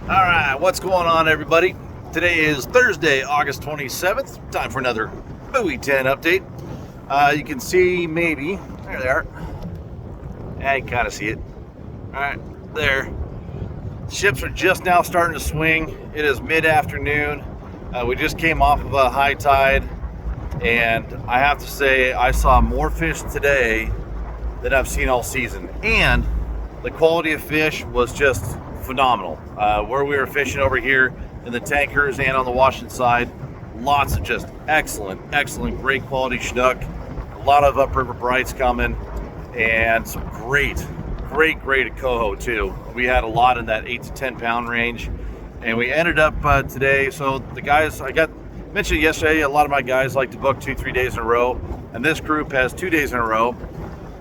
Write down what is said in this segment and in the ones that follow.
All right, what's going on, everybody? Today is Thursday, August 27th. Time for another Buoy 10 update. You can see maybe, there they are. Yeah, you can kind of see it. All right, there. Ships are just now starting to swing. It is mid-afternoon. We just came off of a high tide, and I have to say I saw more fish today than I've seen all season. And the quality of fish was just phenomenal. Where we were fishing over here in the tankers and on the washing side, lots of just excellent, great quality Chinook. A lot of upriver brights coming, and some great at Coho too. We had a lot in that 8 to 10 pound range, and we ended up today. So the guys, I got mentioned yesterday, a lot of my guys like to book 2-3 days in a row, and this group has 2 days in a row.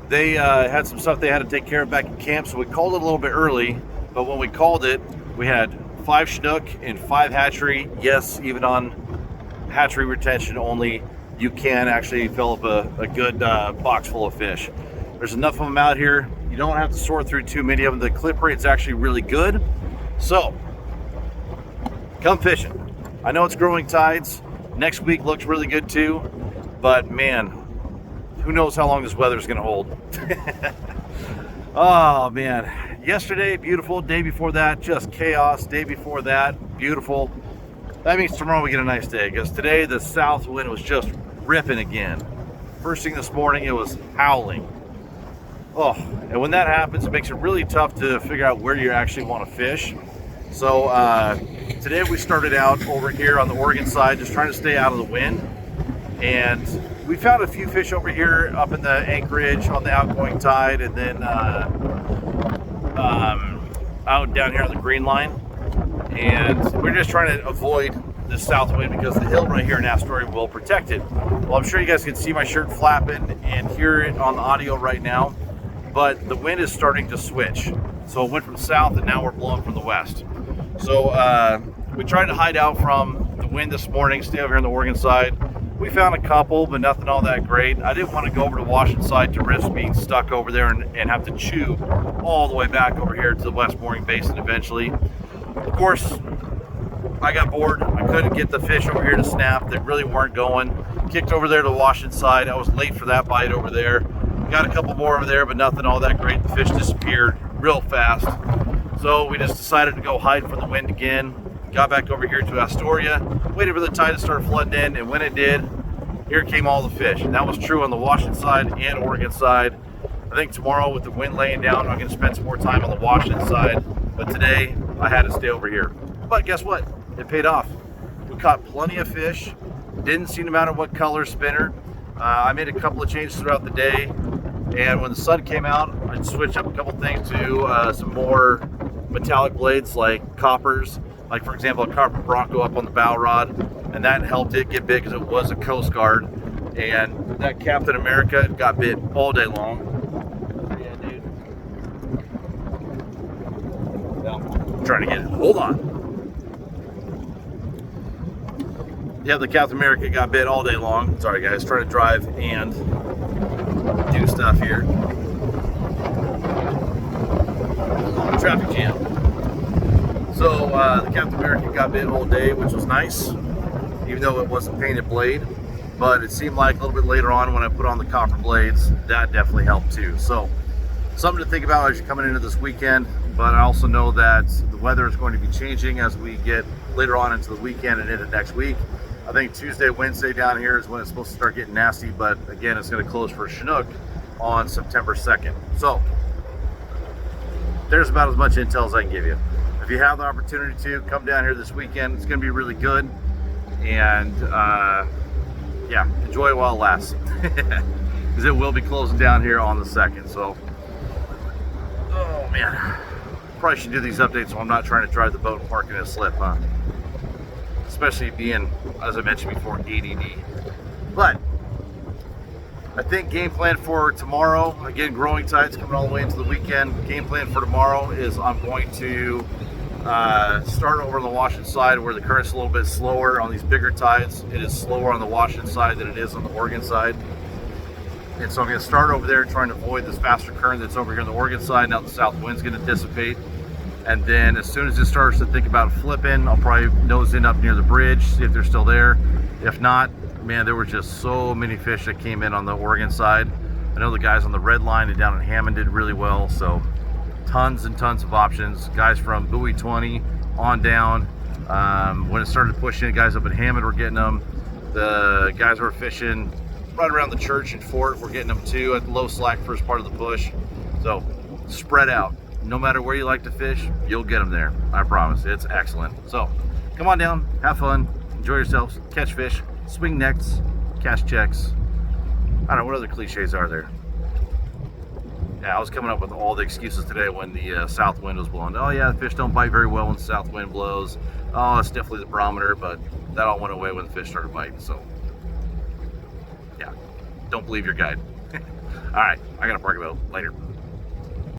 They had some stuff they had to take care of back in camp, so we called it a little bit early. But when we called it, we had 5 Chinook and 5 hatchery. Yes, even on hatchery retention only, you can actually fill up a good box full of fish. There's enough of them out here. You don't have to sort through too many of them. The clip rate's actually really good. So, come fishing. I know it's growing tides. Next week looks really good too. But man, who knows how long this weather's gonna hold. Oh man. Yesterday, beautiful. Day before that, just chaos. Day before that, beautiful. That means tomorrow we get a nice day, because today the south wind was just ripping again. First thing this morning, it was howling. Oh, and when that happens, it makes it really tough to figure out where you actually want to fish. So today we started out over here on the Oregon side, just trying to stay out of the wind. And we found a few fish over here up in the anchorage on the outgoing tide, and then out down here on the green line. And we're just trying to avoid the south wind because the hill right here in Astoria will protect it. Well, I'm sure you guys can see my shirt flapping and hear it on the audio right now, but the wind is starting to switch. So it went from south and now we're blowing from the west. So we tried to hide out from the wind this morning, stay over here on the Oregon side. We found a couple, but nothing all that great. I didn't want to go over to Washington side to risk being stuck over there and have to chew all the way back over here to the West Mooring Basin eventually. Of course, I got bored. I couldn't get the fish over here to snap. They really weren't going. Kicked over there to the Washington side. I was late for that bite over there. Got a couple more over there, but nothing all that great. The fish disappeared real fast. So we just decided to go hide from the wind again. Got back over here to Astoria, waited for the tide to start flooding in, and when it did, here came all the fish. And that was true on the Washington side and Oregon side. I think tomorrow with the wind laying down, I'm going to spend some more time on the Washington side, but today I had to stay over here. But guess what? It paid off. We caught plenty of fish. Didn't seem to matter what color spinner. I made a couple of changes throughout the day, and when the sun came out, I switched up a couple things to some more metallic blades like coppers. Like, for example, a copper Bronco up on the bow rod, and that helped it get bit because it was a Coast Guard. And that Captain America got bit all day long. Yeah, dude. I'm trying to get it. Hold on. Yeah, the Captain America got bit all day long. Sorry, guys, trying to drive and do stuff here. Traffic jam. So the Captain America got bit all day, which was nice, even though it wasn't painted blade. But it seemed like a little bit later on when I put on the copper blades, that definitely helped too. So something to think about as you're coming into this weekend. But I also know that the weather is going to be changing as we get later on into the weekend and into next week. I think Tuesday, Wednesday down here is when it's supposed to start getting nasty. But again, it's going to close for Chinook on September 2nd. So there's about as much intel as I can give you. If you have the opportunity to come down here this weekend, it's going to be really good. And yeah, enjoy it while it lasts. Because it will be closing down here on the 2nd. So, oh man, probably should do these updates so I'm not trying to drive the boat and park in a slip, huh? Especially being, as I mentioned before, ADD. But I think game plan for tomorrow, again, growing tides coming all the way into the weekend. Game plan for tomorrow is I'm going to start over on the Washington side where the current's a little bit slower on these bigger tides. It is slower on the Washington side than it is on the Oregon side. And so I'm going to start over there trying to avoid this faster current that's over here on the Oregon side. Now the south wind's going to dissipate. And then as soon as it starts to think about flipping, I'll probably nose in up near the bridge, see if they're still there. If not, man, there were just so many fish that came in on the Oregon side. I know the guys on the red line and down in Hammond did really well, so tons and tons of options. Guys from Buoy 20 on down. When it started pushing, guys up in Hammond were getting them. The guys who were fishing right around the church and fort were getting them too at the low slack first part of the push. So spread out. No matter where you like to fish, you'll get them there. I promise. It's excellent. So come on down, have fun, enjoy yourselves, catch fish, swing nets, cash checks. I don't know, what other cliches are there? Yeah, I was coming up with all the excuses today when the south wind was blowing. Oh yeah, the fish don't bite very well when the south wind blows. Oh, it's definitely the barometer, but that all went away when the fish started biting. So yeah, don't believe your guide. All right, I gotta park a boat. Later.